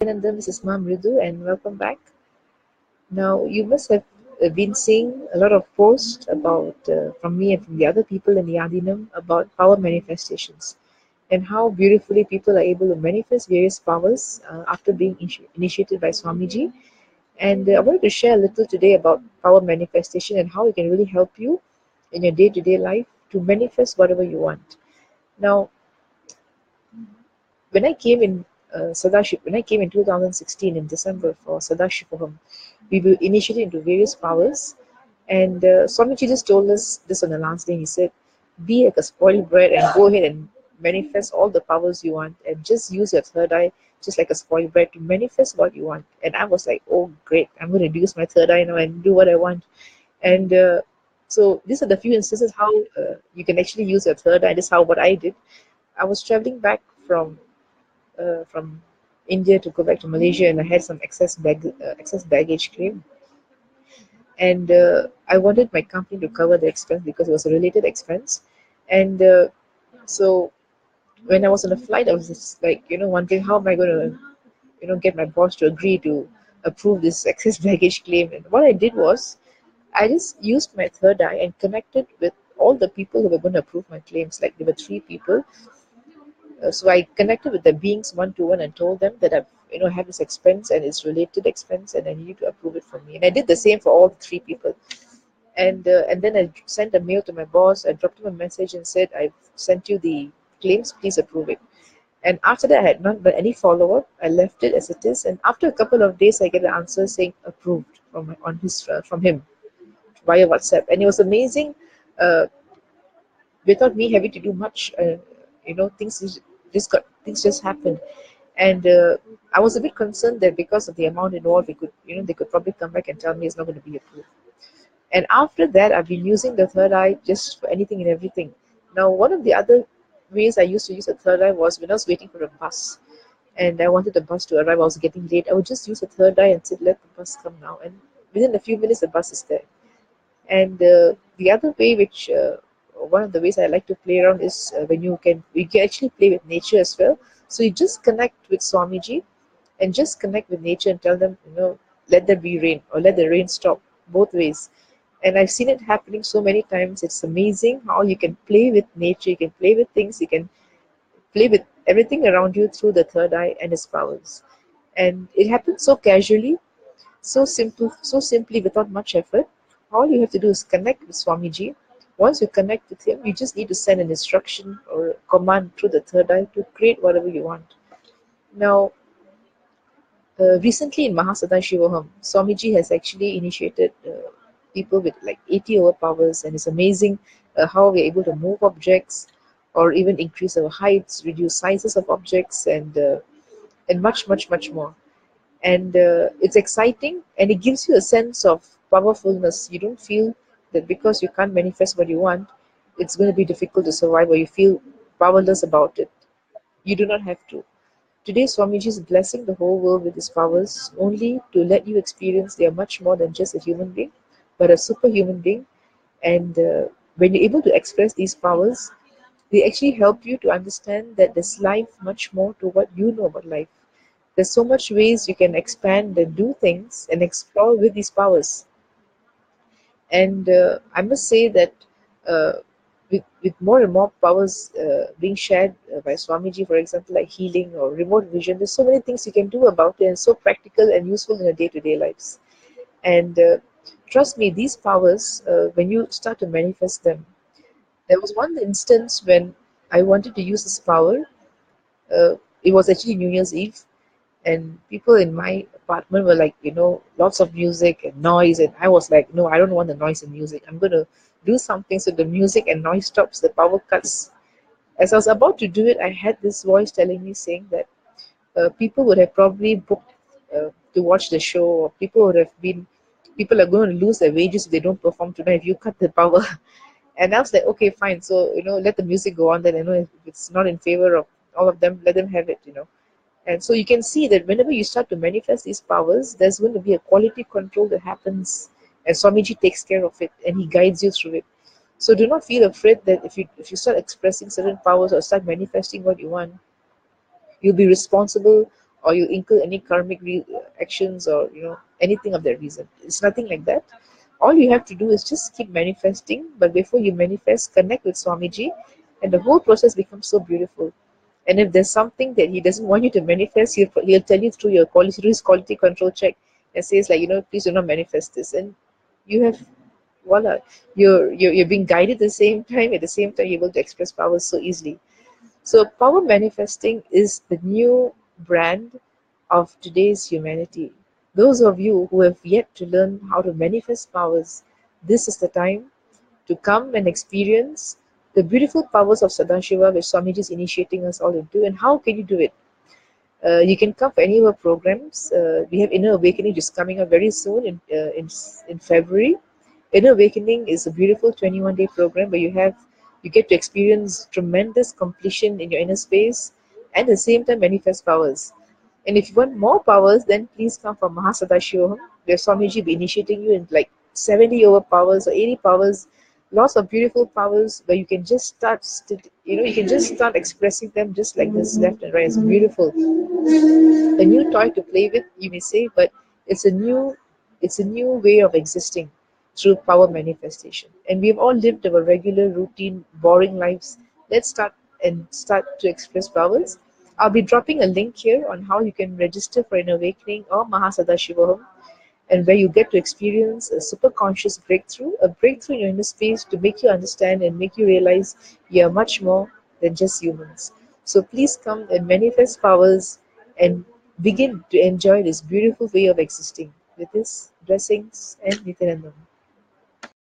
Nandam, this is Ma'am Ridu, and welcome back. Now, you must have been seeing a lot of posts about from me and from the other people in Yadinam about power manifestations and how beautifully people are able to manifest various powers after being initiated by Swamiji. And I wanted to share a little today about power manifestation and how it can really help you in your day-to-day life to manifest whatever you want. Now, when I came in when I came in 2016 in December for Sadashivaham, we were initiated into various powers. And Swamiji just told us this on the last day. He said, be like a spoiled brat and go ahead and manifest all the powers you want and just use your third eye just like a spoiled brat to manifest what you want. And I was like, oh, great. I'm going to use my third eye now and do what I want. And so these are the few instances how you can actually use your third eye. This is how what I did. I was traveling back from India to go back to Malaysia, and I had some excess baggage claim, and I wanted my company to cover the expense because it was a related expense, and so when I was on the flight, I was just like wondering how am I going to get my boss to agree to approve this excess baggage claim, and what I did was I just used my third eye and connected with all the people who were going to approve my claims. Like there were three people. So I connected with the beings one to one and told them that I've have this expense and it's related expense and I need you to approve it for me. And I did the same for all the three people. And then I sent a mail to my boss. I dropped him a message and said I've sent you the claims. Please approve it. And after that, I had not done any follow up. I left it as it is. And after a couple of days, I get an answer saying approved from him via WhatsApp. And it was amazing. Uh, Without me having to do much, things just happened, and I was a bit concerned that because of the amount involved, they could probably come back and tell me it's not going to be approved. And after that, I've been using the third eye just for anything and everything. Now, one of the other ways I used to use the third eye was when I was waiting for a bus, and I wanted the bus to arrive. I was getting late. I would just use the third eye and say, "Let the bus come now," and within a few minutes, the bus is there. And the other way, which one of the ways I like to play around is when you can actually play with nature as well. So you just connect with Swamiji and just connect with nature and tell them, let there be rain or let the rain stop, both ways. And I've seen it happening so many times. It's amazing how you can play with nature, you can play with things, you can play with everything around you through the third eye and its powers. And it happens so casually, so simple, so simply without much effort. All you have to do is connect with Swamiji. Once you connect with him, you just need to send an instruction or a command through the third eye to create whatever you want. Now, recently in Mahasada Shivaham, Swamiji has actually initiated people with like 80 overpowers, and it's amazing how we're able to move objects or even increase our heights, reduce sizes of objects, and much, much, much more. And it's exciting and it gives you a sense of powerfulness. You don't feel that because you can't manifest what you want, it's going to be difficult to survive or you feel powerless about it. You do not have to. Today, Swamiji is blessing the whole world with his powers only to let you experience they are much more than just a human being, but a superhuman being. And when you're able to express these powers, they actually help you to understand that there's life much more to what you know about life. There's so much ways you can expand and do things and explore with these powers. And I must say that uh, with more and more powers being shared by Swamiji, for example, like healing or remote vision, there's so many things you can do about it and so practical and useful in your day-to-day lives. And trust me, these powers, when you start to manifest them, there was one instance when I wanted to use this power. It was actually New Year's Eve, and people in my apartment were like, lots of music and noise, and I was like, no, I don't want the noise and music. I'm going to do something so the music and noise stops, the power cuts. As I was about to do it, I had this voice telling me saying that people would have probably booked to watch the show, or people are going to lose their wages if they don't perform tonight if you cut the power. And I was like, okay, fine. So, let the music go on. Then, if it's not in favor of all of them, let them have it. And so you can see that whenever you start to manifest these powers, there's going to be a quality control that happens, and Swamiji takes care of it and he guides you through it. So do not feel afraid that if you start expressing certain powers or start manifesting what you want, you'll be responsible or you incur any karmic actions, or anything of that reason. It's nothing like that. All you have to do is just keep manifesting, but before you manifest, connect with Swamiji, and the whole process becomes so beautiful. And if there's something that he doesn't want you to manifest, he'll tell you through your quality, through his quality control check, and says like, please do not manifest this. And you have, voila, you're being guided at the same time. At the same time, you're able to express power so easily. So power manifesting is the new brand of today's humanity. Those of you who have yet to learn how to manifest powers, this is the time to come and experience the beautiful powers of Sadashiva, which Swamiji is initiating us all into. And how can you do it? You can come for any of our programs. We have Inner Awakening just coming up very soon in February. Inner Awakening is a beautiful 21-day program where you get to experience tremendous completion in your inner space and at the same time manifest powers. And if you want more powers, then please come for Mahasadashivam, where Swamiji will be initiating you in like 70 over powers or 80 powers, lots of beautiful powers where you can just you can just start expressing them just like this, left and right. It's beautiful. A new toy to play with, you may say, but it's a new it's a new way of existing through power manifestation. And we've all lived our regular, routine, boring lives. Let's start to express powers. I'll be dropping a link here on how you can register for an awakening or Mahasadashivaham, and where you get to experience a super conscious breakthrough, a breakthrough in your inner space to make you understand and make you realize you are much more than just humans. So please come and manifest powers and begin to enjoy this beautiful way of existing. With this, blessings and Nityanandam.